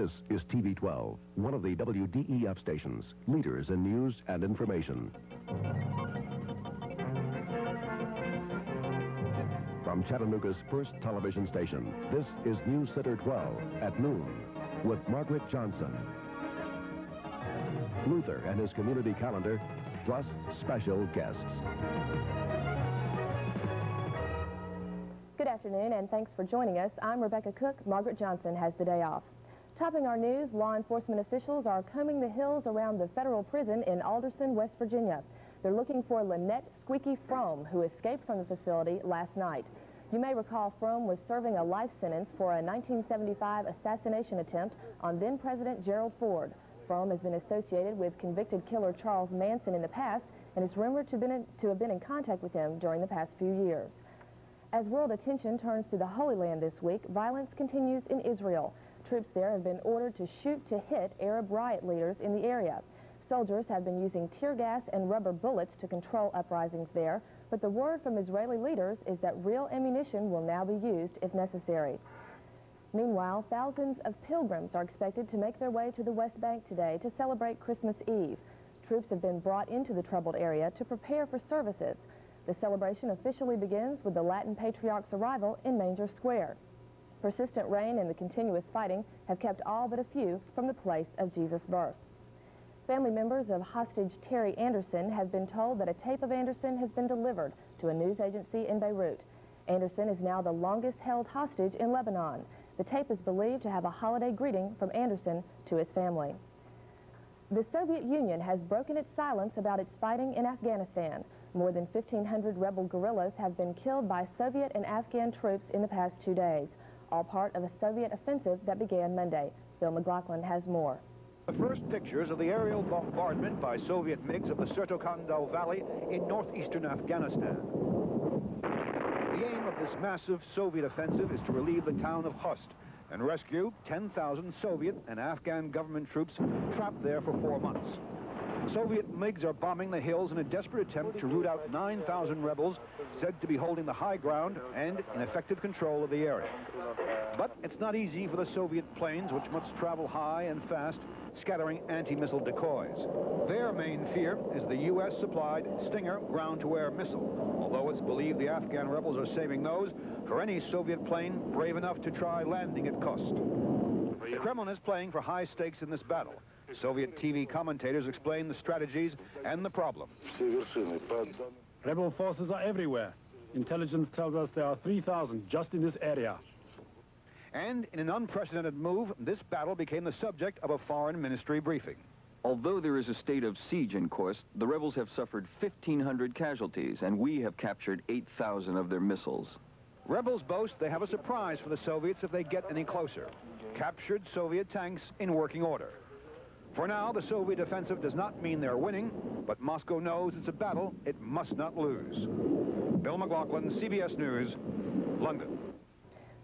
This is TV 12, one of the WDEF stations, leaders in news and information. From Chattanooga's first television station, this is News Center 12 at noon with Margaret Johnson. Luther and his community calendar, plus special guests. Good afternoon, and thanks for joining us. I'm Rebecca Cook. Margaret Johnson has the day off. Topping our news, law enforcement officials are combing the hills around the federal prison in Alderson, West Virginia. They're looking for Lynette Squeaky Frome, who escaped from the facility last night. You may recall Frome was serving a life sentence for a 1975 assassination attempt on then-President Gerald Ford. Frome has been associated with convicted killer Charles Manson in the past and is rumored to have been in contact with him during the past few years. As world attention turns to the Holy Land this week, violence continues in Israel. Troops there have been ordered to shoot to hit Arab riot leaders in the area. Soldiers have been using tear gas and rubber bullets to control uprisings there, but the word from Israeli leaders is that real ammunition will now be used if necessary. Meanwhile, thousands of pilgrims are expected to make their way to the West Bank today to celebrate Christmas Eve. Troops have been brought into the troubled area to prepare for services. The celebration officially begins with the Latin Patriarch's arrival in Manger Square. Persistent rain and the continuous fighting have kept all but a few from the place of Jesus' birth. Family members of hostage Terry Anderson have been told that a tape of Anderson has been delivered to a news agency in Beirut. Anderson is now the longest held hostage in Lebanon. The tape is believed to have a holiday greeting from Anderson to his family. The Soviet Union has broken its silence about its fighting in Afghanistan. More than 1,500 rebel guerrillas have been killed by Soviet and Afghan troops in the past 2 days, all part of a Soviet offensive that began Monday. Bill McLaughlin has more. The first pictures of the aerial bombardment by Soviet MiGs of the Serto-Khandal Valley in northeastern Afghanistan. The aim of this massive Soviet offensive is to relieve the town of Khost and rescue 10,000 Soviet and Afghan government troops trapped there for 4 months. Soviet MiGs are bombing the hills in a desperate attempt to root out 9,000 rebels said to be holding the high ground and in effective control of the area. But it's not easy for the Soviet planes, which must travel high and fast, scattering anti-missile decoys. Their main fear is the U.S.-supplied Stinger ground-to-air missile, although it's believed the Afghan rebels are saving those for any Soviet plane brave enough to try landing at Khost. The Kremlin is playing for high stakes in this battle. Soviet TV commentators explain the strategies and the problem. Rebel forces are everywhere. Intelligence tells us there are 3,000 just in this area. And in an unprecedented move, this battle became the subject of a foreign ministry briefing. Although there is a state of siege in Khost, the rebels have suffered 1,500 casualties, and we have captured 8,000 of their missiles. Rebels boast they have a surprise for the Soviets if they get any closer. Captured Soviet tanks in working order. For now, the Soviet offensive does not mean they're winning, but Moscow knows it's a battle it must not lose. Bill McLaughlin, CBS News, London.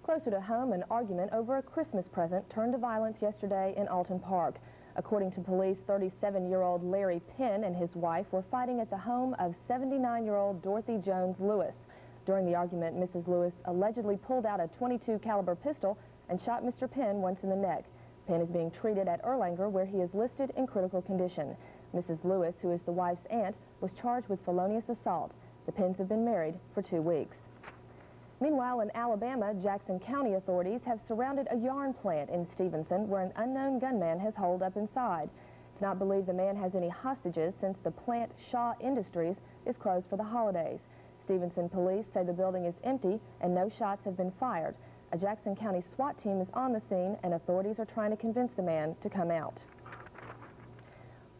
Closer to home, an argument over a Christmas present turned to violence yesterday in Alton Park. According to police, 37-year-old Larry Penn and his wife were fighting at the home of 79-year-old Dorothy Jones Lewis. During the argument, Mrs. Lewis allegedly pulled out a .22 caliber pistol and shot Mr. Penn once in the neck. Penn is being treated at Erlanger, where he is listed in critical condition. Mrs. Lewis, who is the wife's aunt, was charged with felonious assault. The Penns have been married for 2 weeks. Meanwhile, in Alabama, Jackson County authorities have surrounded a yarn plant in Stevenson where an unknown gunman has holed up inside. It's not believed the man has any hostages since the plant, Shaw Industries, is closed for the holidays. Stevenson police say the building is empty and no shots have been fired. A Jackson County SWAT team is on the scene, and authorities are trying to convince the man to come out.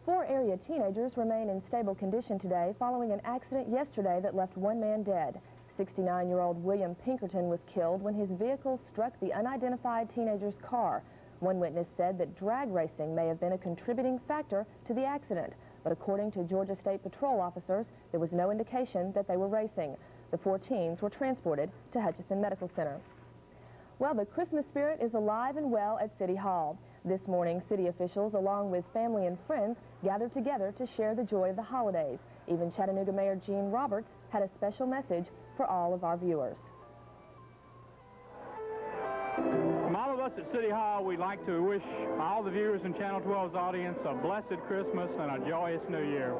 4 area teenagers remain in stable condition today following an accident yesterday that left 1 man dead. 69-year-old William Pinkerton was killed when his vehicle struck the unidentified teenager's car. One witness said that drag racing may have been a contributing factor to the accident, but according to Georgia State Patrol officers, there was no indication that they were racing. The 4 teens were transported to Hutchinson Medical Center. Well, the Christmas spirit is alive and well at City Hall. This morning, city officials, along with family and friends, gathered together to share the joy of the holidays. Even Chattanooga Mayor Gene Roberts had a special message for all of our viewers. From all of us us at City Hall, we'd like to wish all the viewers in Channel 12's audience a blessed Christmas and a joyous New Year.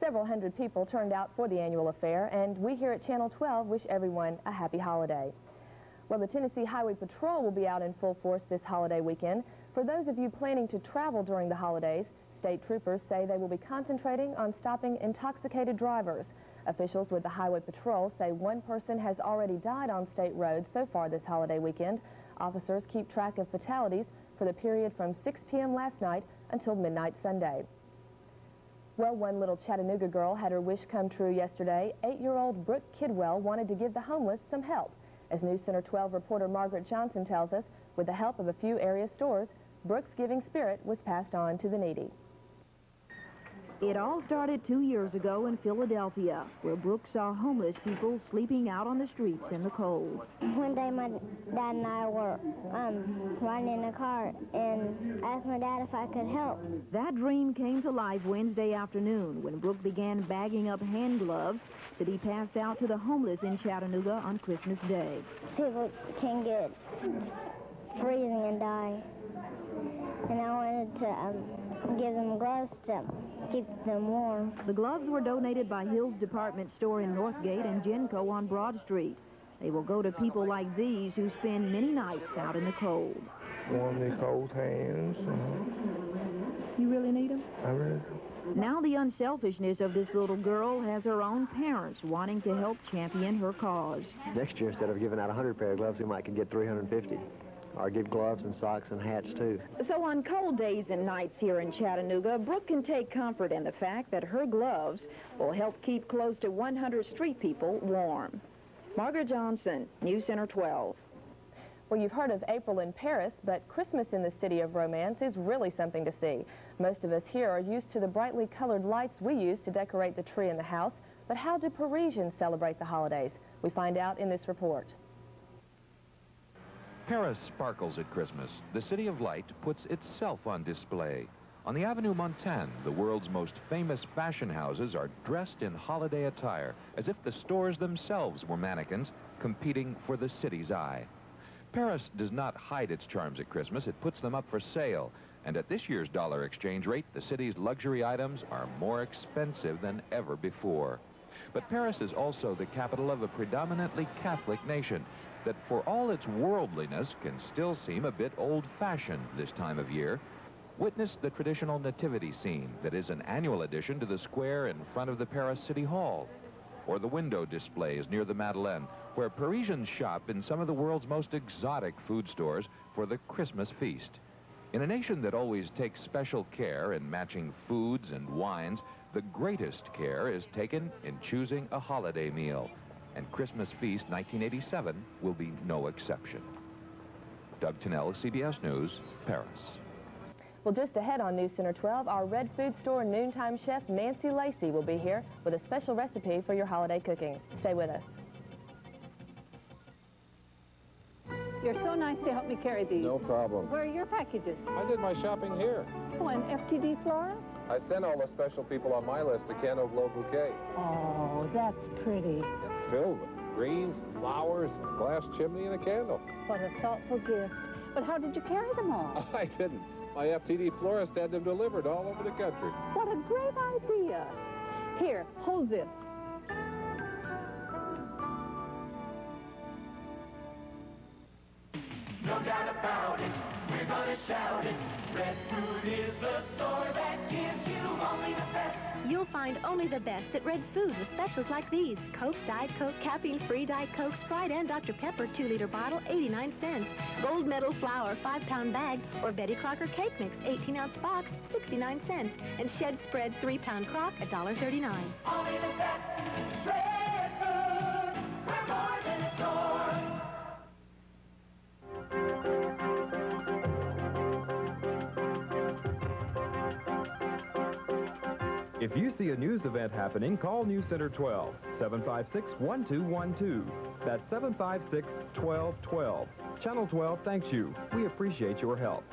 Several hundred people turned out for the annual affair, and we here at Channel 12 wish everyone a happy holiday. Well, the Tennessee Highway Patrol will be out in full force this holiday weekend. For those of you planning to travel during the holidays, state troopers say they will be concentrating on stopping intoxicated drivers. Officials with the Highway Patrol say one person has already died on state roads so far this holiday weekend. Officers keep track of fatalities for the period from 6 p.m. last night until midnight Sunday. Well, one little Chattanooga girl had her wish come true yesterday. 8-year-old Brooke Kidwell wanted to give the homeless some help. As News Center 12 reporter Margaret Johnson tells us, with the help of a few area stores, Brooke's giving spirit was passed on to the needy. It all started 2 years ago in Philadelphia, where Brooke saw homeless people sleeping out on the streets in the cold. One day my dad and I were riding in a car and asked my dad if I could help. That dream came to life Wednesday afternoon when Brooke began bagging up hand gloves that he passed out to the homeless in Chattanooga on Christmas Day. People can get freezing and die. And I wanted to give them gloves to keep them warm. The gloves were donated by Hills Department Store in Northgate and Genco on Broad Street. They will go to people like these who spend many nights out in the cold. Warm their cold hands. You really need them? I really do. Now the unselfishness of this little girl has her own parents wanting to help champion her cause. Next year, instead of giving out 100 pair of gloves, we might could get 350. Or give gloves and socks and hats, too. So on cold days and nights here in Chattanooga, Brooke can take comfort in the fact that her gloves will help keep close to 100 street people warm. Margaret Johnson, News Center 12. Well, you've heard of April in Paris, but Christmas in the City of Romance is really something to see. Most of us here are used to the brightly colored lights we use to decorate the tree in the house, but how do Parisians celebrate the holidays? We find out in this report. Paris sparkles at Christmas. The City of Light puts itself on display. On the Avenue Montaigne, the world's most famous fashion houses are dressed in holiday attire, as if the stores themselves were mannequins competing for the city's eye. Paris does not hide its charms at Christmas, it puts them up for sale. And at this year's dollar exchange rate, the city's luxury items are more expensive than ever before. But Paris is also the capital of a predominantly Catholic nation that, for all its worldliness, can still seem a bit old-fashioned this time of year. Witness the traditional nativity scene that is an annual addition to the square in front of the Paris City Hall, or the window displays near the Madeleine, where Parisians shop in some of the world's most exotic food stores for the Christmas feast. In a nation that always takes special care in matching foods and wines, the greatest care is taken in choosing a holiday meal. And Christmas Feast 1987 will be no exception. Doug Tennell, CBS News, Paris. Well, just ahead on News Center 12, our Red Food Store noontime chef Nancy Lacey will be here with a special recipe for your holiday cooking. Stay with us. You're so nice to help me carry these. No problem. Where are your packages? I did my shopping here. Oh, and FTD Florist? I sent all the special people on my list a Cano Glow bouquet. Oh, that's pretty. It's filled with greens, flowers, a glass chimney, and a candle. What a thoughtful gift. But how did you carry them all? I didn't. My FTD florist had them delivered all over the country. What a great idea. Here, hold this. No doubt about it, we're gonna shout it. Red Food is the store that gives you only the best. You'll find only the best at Red Food with specials like these. Coke, Diet Coke, caffeine-free Diet Coke, Sprite, and Dr. Pepper 2-liter bottle, 89 cents. Gold Medal flour, 5-pound bag, or Betty Crocker cake mix, 18-ounce box, 69 cents. And Shed Spread 3-pound crock, $1.39. Only the best. Red Food, we're more than a store. If you see a news event happening, call News Center 12, 756-1212. That's 756-1212. Channel 12 thanks you. We appreciate your help.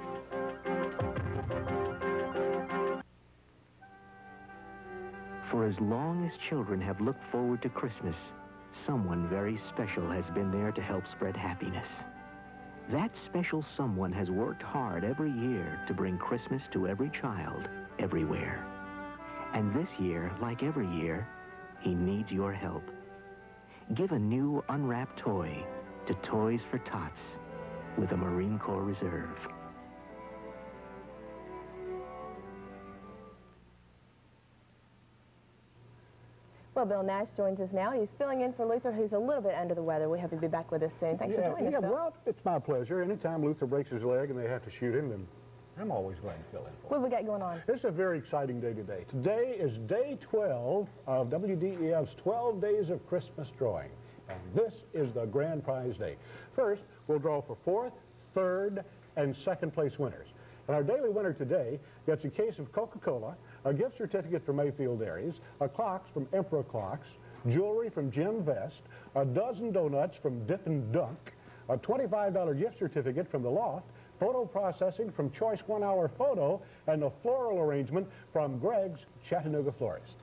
For as long as children have looked forward to Christmas, someone very special has been there to help spread happiness. That special someone has worked hard every year to bring Christmas to every child, everywhere. And this year, like every year, he needs your help. Give a new unwrapped toy to Toys for Tots with a Marine Corps Reserve. Well, Bill Nash joins us now. He's filling in for Luther, who's a little bit under the weather. We hope he'll be back with us soon. Thanks for joining us, Bill. Well, it's my pleasure. Anytime Luther breaks his leg and they have to shoot him, then I'm always glad to fill in for him. What have we got going on? It's a very exciting day today. Today is day 12 of WDEF's 12 Days of Christmas drawing. And this is the grand prize day. First, we'll draw for 4th, 3rd, and 2nd place winners. And our daily winner today gets a case of Coca-Cola, a gift certificate from Mayfield Dairies, a clocks from Emperor Clocks, jewelry from Jim Vest, a dozen donuts from Dippin' Dunk, a $25 gift certificate from The Loft, photo processing from Choice 1 Hour Photo, and a floral arrangement from Greg's Chattanooga Florist.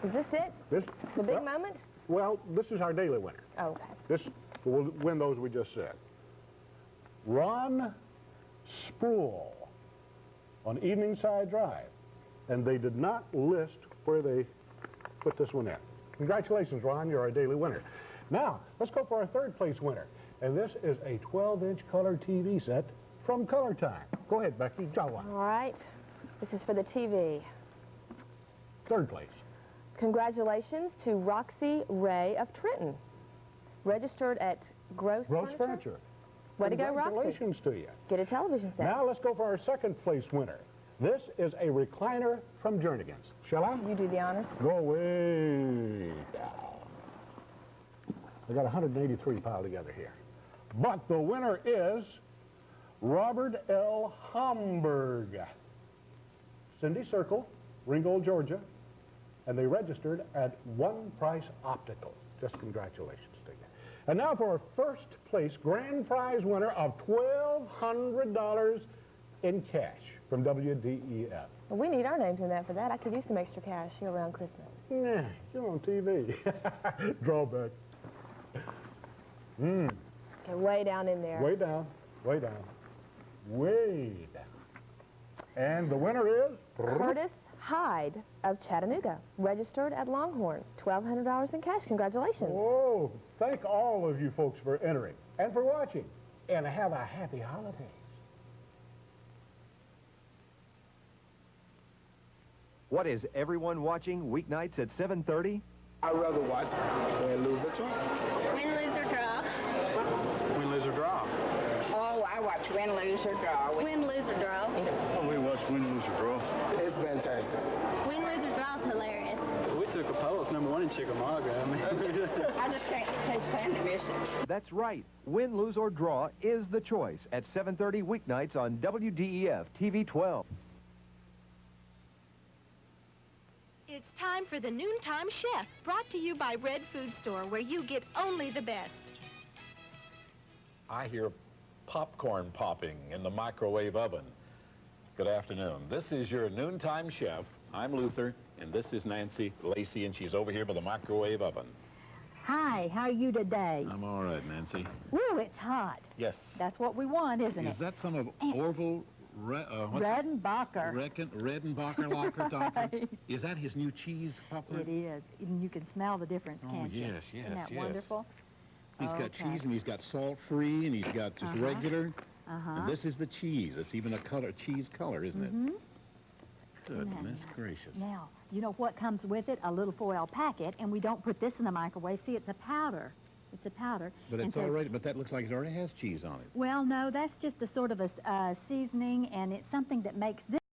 Is this it? The big moment? Well, this is our daily winner. Oh, okay. This will win those we just said. Ron Sproul on Eveningside Drive. And they did not list where they put this one in. Congratulations, Ron, you're our daily winner. Now, let's go for our 3rd place winner. And this is a 12-inch color TV set from Color Time. Go ahead, Becky, draw one. All right. This is for the TV. 3rd place. Congratulations to Roxy Ray of Trenton. Registered at Gross Furniture. Way to go, Roxy. Congratulations to you. Get a television set. Now let's go for our 2nd place winner. This is a recliner from Jernigan's. Shall I? You do the honors. Go way down. I got 183 piled together here. But the winner is Robert L. Homburg. Cindy Circle, Ringgold, Georgia. And they registered at One Price Optical. Just congratulations to you. And now for our 1st place grand prize winner of $1,200 in cash from WDEF. Well, we need our names in that for that. I could use some extra cash here around Christmas. Yeah, you're on TV. Drawback. Okay, way down in there. Way down, way down, way down. And the winner is? Curtis Hyde of Chattanooga, registered at Longhorn. $1,200 in cash. Congratulations. Oh, thank all of you folks for entering and for watching. And have a happy holiday. What is everyone watching weeknights at 7:30? I'd rather watch Win, Lose, or Draw. Win, lose, or draw. Win, lose, or draw. Oh, I watch Win, lose, or draw. Win, lose, or draw. Oh, we watch Win, Lose, or Draw. It's fantastic. Win, lose, or draw is hilarious. We took a poll. It's #1 in Chickamauga. I just can't stand to miss it. That's right. Win, Lose, or Draw is the choice at 7:30 weeknights on WDEF TV 12. It's time for the Noontime Chef, brought to you by Red Food Store, where you get only the best. I hear popcorn popping in the microwave oven. Good afternoon. This is your Noontime Chef. I'm Luther, and this is Nancy Lacey, and she's over here by the microwave oven. Hi, how are you today? I'm all right, Nancy. Woo, it's hot. Yes. That's what we want, isn't it? Is that some of Orville Redenbacher. Redenbacher Locker, Doctor? Is that his new cheese popcorn? It is. And you can smell the difference, can't you? Yes, yes, Isn't that yes. wonderful? He's got cheese, and he's got salt-free, and he's got just regular. And this is the cheese. It's even a color, cheese color, isn't it? Goodness gracious. Now, you know what comes with it? A little foil packet, and we don't put this in the microwave. See, it's a powder. It's a powder. But it's already, but that looks like it already has cheese on it. Well, no, that's just a sort of a seasoning, and it's something that makes this